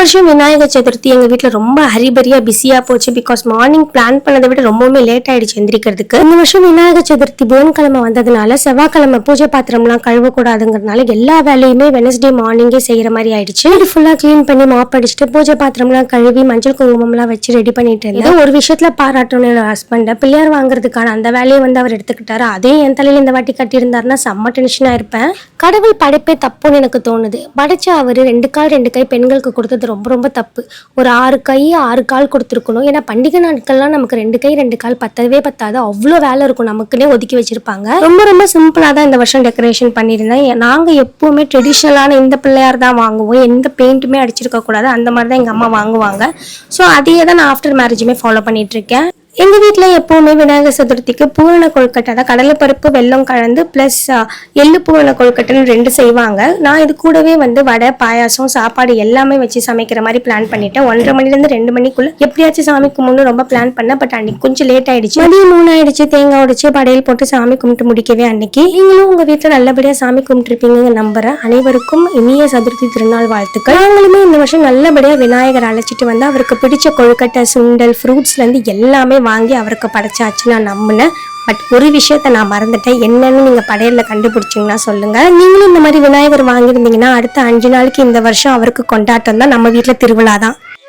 வருஷம் விநாயகர் சதுர்த்தி எங்க வீட்டுல ரொம்ப ஹரிபரியா பிஸியா போச்சு. பிகாஸ் மார்னிங் பிளான் பண்ணதை விட ரொம்பவுமே லேட் ஆயிடுச்சு எந்திரிக்கிறதுக்கு. இந்த வருஷம் விநாயகர் சதுர்த்தி புதன்கிழமை வந்ததுனால செவ்வாய்க்கிழமை பூஜை பாத்திரம் எல்லாம் கழுவக்கூடாதுங்கிறதுனால எல்லா வேலையுமே வெனஸ்டே மார்னிங்கே செய்யற மாதிரி ஆயிடுச்சு. இது ஃபுல்லா கிளீன் பண்ணி மாப் அடிச்சுட்டு பூஜை பாத்திரம் எல்லாம் கழுவி மஞ்சள் குங்குமம் எல்லாம் வச்சு ரெடி பண்ணிட்டு இருந்தேன். ஒரு விஷயத்துல பாராட்டணும் ஹஸ்பண்ட, பிள்ளையார் வாங்குறதுக்கான அந்த வேலையை அவர் எடுத்துக்கிட்டாரு. அதே என் தலையில இந்த வாட்டி கட்டி இருந்தாருன்னா செம்ம டென்ஷனா இருப்பேன். கடவுள் படைப்பே தப்புன்னு எனக்கு தோணுது. படைச்ச அவரு 2 கால் 2 கை பெண்களுக்கு கொடுத்தது ரொம்ப ரொம்ப தப்பு. ஒரு 6 கை 6 கால் கொடுத்துருக்கணும். ஏன்னா பண்டிகை நாட்கள்லாம் நமக்கு 2 கை 2 கால் பத்தவே பத்தாது. அவ்வளோ வேலை இருக்கும், நமக்குன்னே ஒதுக்கி வச்சிருப்பாங்க. ரொம்ப ரொம்ப சிம்பிளா தான் இந்த வருஷம் டெக்கரேஷன் பண்ணியிருந்தேன். நாங்க எப்பவுமே ட்ரெடிஷ்னலான இந்த பிள்ளையார் தான் வாங்குவோம். எந்த பெயிண்ட்டுமே அடிச்சிருக்க கூடாது, அந்த மாதிரி தான் எங்க அம்மா வாங்குவாங்க. ஸோ அதையே தான் நான் ஆஃப்டர் மேரேஜுமே ஃபாலோ பண்ணிட்டு இருக்கேன். எங்க வீட்டுல எப்பவுமே விநாயகர் சதுர்த்திக்கு பூரண கொழுக்கட்டை, அதான் கடலைப்பருப்பு வெல்லம் கலந்து பிளஸ் எள்ளு பூரண கொழுக்கட்டைன்னு 2 செய்வாங்க. நான் இது கூடவே வடை பாயாசம் சாப்பாடு எல்லாமே வச்சு சமைக்கிற மாதிரி பிளான் பண்ணிட்டேன். 1:30 மணிலேருந்து 2 மணிக்குள்ள எப்படியாச்சும் சாமி கும்பிடணும் ரொம்ப பிளான் பண்ணேன். பட் அன்னைக்கு கொஞ்சம் லேட் ஆயிடுச்சு. மதியம் 3 ஆயிடுச்சு. தேங்காய் உடைச்சு படையல் போட்டு சாமி கும்பிட்டு முடிக்கவே அன்னைக்கு. நீங்களும் உங்க வீட்டுல நல்லபடியா சாமி கும்பிட்டுருப்பீங்க நம்புறேன். அனைவருக்கும் இனிய சதுர்த்தி திருநாள் வாழ்த்துக்கள். நாங்களுமே இந்த வருஷம் நல்லபடியா விநாயகர் அழைச்சிட்டு வந்து அவருக்கு பிடிச்ச கொழுக்கட்டை சுண்டல் ஃப்ரூட்ஸ்ல இருந்து எல்லாமே வாங்கி அவருக்கு படைச்சாச்சு நான் நம்பினேன். பட் ஒரு விஷயத்த நான் மறந்துட்டேன். என்னன்னு நீங்க படையல்ல கண்டுபிடிச்சிங்கன்னா சொல்லுங்க. நீங்களும் இந்த மாதிரி விநாயகர் வாங்கியிருந்தீங்கன்னா அடுத்த 5 நாளைக்கு இந்த வருஷம் அவருக்கு கொண்டாட்டம் தான். நம்ம வீட்டுல திருவிழா தான்.